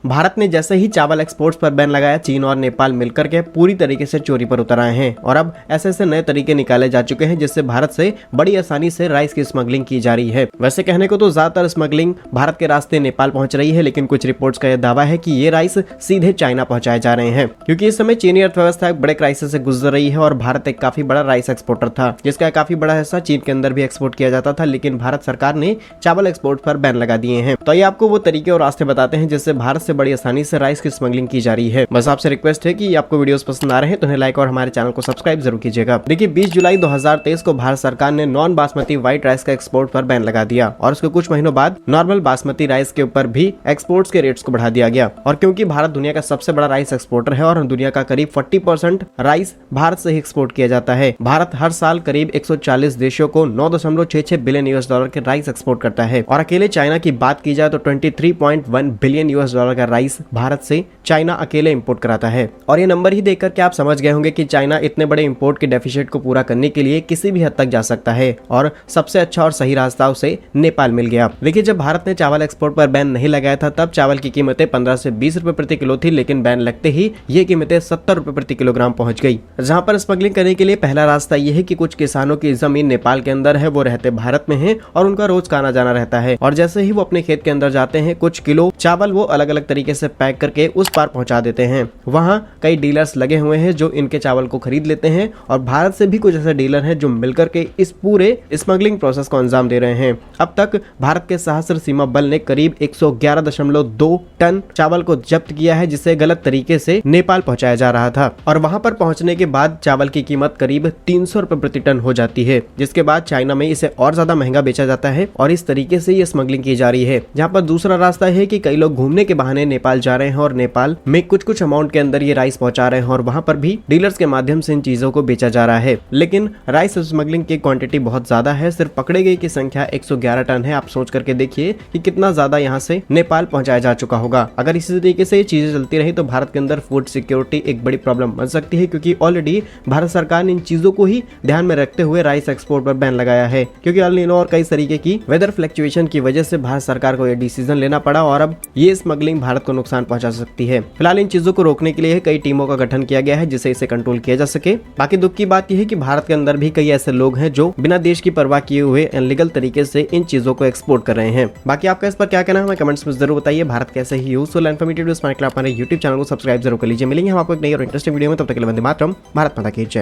भारत ने जैसे ही चावल एक्सपोर्ट्स पर बैन लगाया, चीन और नेपाल मिलकर के पूरी तरीके से चोरी पर उतर आए हैं और अब ऐसे नए तरीके निकाले जा चुके हैं जिससे भारत से बड़ी आसानी से राइस की स्मगलिंग की जा रही है। वैसे कहने को तो ज्यादातर स्मगलिंग भारत के रास्ते नेपाल पहुंच रही है, लेकिन कुछ रिपोर्ट्स का यह दावा है कि ये राइस सीधे चाइना पहुंचाए जा रहे हैं, क्योंकि इस समय चीनी अर्थव्यवस्था एक बड़े क्राइसिस से गुजर रही है और भारत एक काफी बड़ा राइस एक्सपोर्टर था, जिसका काफी बड़ा हिस्सा चीन के अंदर भी एक्सपोर्ट किया जाता था, लेकिन भारत सरकार ने चावल एक्सपोर्ट पर बैन लगा दिए हैं। तो ये आपको वो तरीके और रास्ते बताते हैं जिससे भारत से बड़ी आसानी से राइस की स्मगलिंग की जा रही है। बस आपसे रिक्वेस्ट है कि आपको वीडियोस पसंद आ रहे हैं तो उन्हें लाइक और हमारे चैनल को सब्सक्राइब जरूर कीजिएगा। देखिए 20 जुलाई 2023 को भारत सरकार ने नॉन बासमती व्हाइट राइस का एक्सपोर्ट पर बैन लगा दिया और उसके कुछ महीनों बाद नॉर्मल बासमती राइस के ऊपर भी एक्सपोर्ट्स के रेट्स को बढ़ा दिया गया। और क्योंकि भारत दुनिया का सबसे बड़ा राइस एक्सपोर्टर है और दुनिया का करीब 40% राइस भारत से ही एक्सपोर्ट किया जाता है, भारत हर साल करीब 140 देशों को 9.66 बिलियन यूएस डॉलर के राइस एक्सपोर्ट करता है। और अकेले चाइना की बात की जाए तो 23.1 बिलियन यूएस डॉलर का राइस भारत से चाइना अकेले इंपोर्ट कराता है। और ये नंबर ही देखकर के आप समझ गए होंगे कि चाइना इतने बड़े इंपोर्ट के डेफिसिट को पूरा करने के लिए किसी भी हद तक जा सकता है और सबसे अच्छा और सही रास्ता उसे नेपाल मिल गया। देखिए जब भारत ने चावल एक्सपोर्ट पर बैन नहीं लगाया था तब चावल की कीमतें 15 से 20 रुपए प्रति किलो थी, लेकिन बैन लगते ही ये कीमतें 70 रुपए प्रति किलोग्राम पहुंच गई। जहां पर स्मगलिंग करने के लिए पहला रास्ता ये है कि कुछ किसानों की जमीन नेपाल के अंदर है, वो रहते भारत में हैं और उनका रोज का आना जाना रहता है और जैसे ही वो अपने खेत के अंदर जाते हैं कुछ किलो चावल वो अलग अलग तरीके से पैक करके उस पार पहुंचा देते हैं। वहां कई डीलर्स लगे हुए हैं जो इनके चावल को खरीद लेते हैं और भारत से भी कुछ ऐसे डीलर हैं जो मिलकर के इस पूरे स्मगलिंग प्रोसेस को अंजाम दे रहे हैं। अब तक भारत के सशस्त्र सीमा बल ने करीब 111.2 टन चावल को जब्त किया है, जिसे गलत तरीके से नेपाल पहुंचाया जा रहा था और वहां पर पहुंचने के बाद चावल की कीमत करीब 300 रुपए प्रति टन हो जाती है, जिसके बाद चाइना में इसे और ज्यादा महंगा बेचा जाता है और इस तरीके से ये स्मगलिंग की जा रही है। जहां पर दूसरा रास्ता है कि कई लोग घूमने के बहाने नेपाल जा रहे हैं और नेपाल में कुछ अमाउंट के अंदर ये राइस पहुंचा रहे हैं और वहां पर भी डीलर्स के माध्यम से इन चीजों को बेचा जा रहा है। लेकिन राइस स्मगलिंग की क्वांटिटी बहुत ज्यादा है, सिर्फ पकड़े गए की संख्या 111 टन है। आप सोच करके देखिए कि कितना ज्यादा यहाँ से नेपाल पहुंचाया जा चुका होगा। अगर इसी तरीके से चीजें चलती रही तो भारत के अंदर फूड सिक्योरिटी एक बड़ी प्रॉब्लम बन सकती है, क्योंकि ऑलरेडी भारत सरकार ने इन चीजों को ही ध्यान में रखते हुए राइस एक्सपोर्ट पर बैन लगाया है, क्योंकि अल नीनो और कई तरीके की वेदर फ्लक्चुएशन की वजह से भारत सरकार को यह डिसीजन लेना पड़ा और अब ये स्मगलिंग भारत को नुकसान पहुंचा सकती है। फिलहाल इन चीजों को रोकने के लिए कई टीमों का गठन किया गया है जिससे इसे कंट्रोल किया जा सके। बाकी दुख की बात यह है कि भारत के अंदर भी कई ऐसे लोग हैं जो बिना देश की परवाह किए हुए इनलीगल तरीके से इन चीजों को एक्सपोर्ट कर रहे हैं। बाकी आपका इस पर क्या कहना है हमें कमेंट्स में जरूर बताइए। भारत कैसे ही यूजफुल इन्फॉर्मेटिव वीडियोस पाने के लिए हमारे YouTube चैनल को सब्सक्राइब जरूर कर लीजिए। मिलेंगे हम आपको एक नई और इंटरेस्टिंग वीडियो में, तब तक के लिए वंदे मातरम। भारत माता की जय।